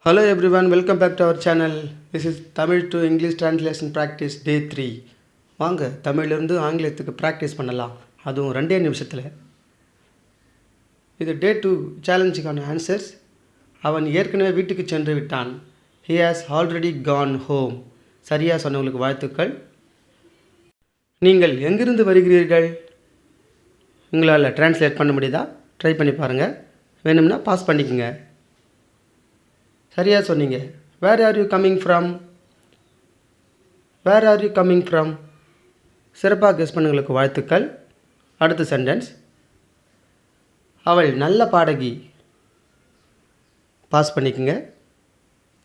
Hello everyone, welcome back to our channel. This is Tamil to English Translation Practice Day 3. வாங்க தமிழிலிருந்து ஆங்கிலத்துக்கு practice பண்ணலாம், அதுவும் 2 நிமிஷத்தில். இது Day 2 சேலஞ்சுக்கான answers. அவன் ஏற்கனவே வீட்டுக்கு சென்று விட்டான். He has already gone home. சரியாக சொன்னவங்களுக்கு வாழ்த்துக்கள். நீங்கள் எங்கிருந்து வருகிறீர்கள்? உங்களால் டிரான்ஸ்லேட் பண்ண முடியுதா? ட்ரை பண்ணி பாருங்கள். வேணும்னா பாஸ் பண்ணிக்கோங்க. சரியாக சொன்னீங்க. Where are you coming from? Where are you coming from? சிறப்பாக கெஸ் பண்ணுங்களுக்கு வாழ்த்துக்கள். அடுத்த சென்டென்ஸ், அவள் நல்ல பாடகி. பாஸ் பண்ணிக்கோங்க,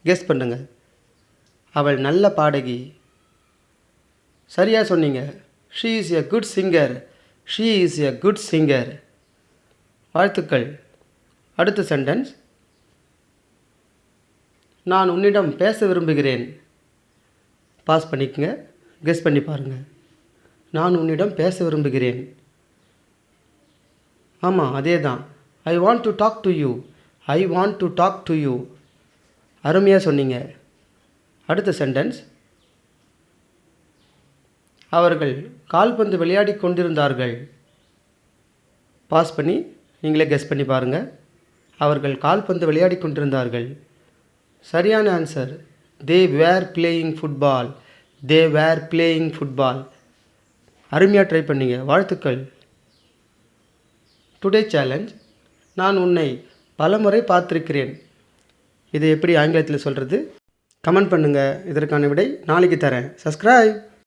கெஸ் பண்ணுங்க. அவள் நல்ல பாடகி. சரியாக சொன்னீங்க. She is a good singer. She is a good singer. வாழ்த்துக்கள். அடுத்த சென்டென்ஸ், நான் உன்னிடம் பேச விரும்புகிறேன். பாஸ் பண்ணிக்கங்க, கெஸ் பண்ணி பாருங்கள். நான் உன்னிடம் பேச விரும்புகிறேன். ஆமாம், அதே தான். I want to talk to you. I want to talk to you. அருமையாக சொன்னீங்க. அடுத்த சென்டென்ஸ், அவர்கள் கால்பந்து விளையாடி கொண்டிருந்தார்கள். பாஸ் பண்ணி நீங்களே கெஸ் பண்ணி பாருங்கள். அவர்கள் கால்பந்து விளையாடி கொண்டிருந்தார்கள். சரியான ஆன்சர், தே வேர் பிளேயிங் ஃபுட்பால். தே வேர் பிளேயிங் ஃபுட்பால். அருமையாக ட்ரை பண்ணீங்க, வாழ்த்துக்கள். டுடே சேலஞ்ச், நான் உன்னை பலமுறை பார்த்துருக்கிறேன். இதை எப்படி ஆங்கிலத்தில் சொல்கிறது? கமெண்ட் பண்ணுங்கள். இதற்கான விடை நாளைக்கு தரேன். சப்ஸ்கிரைப்.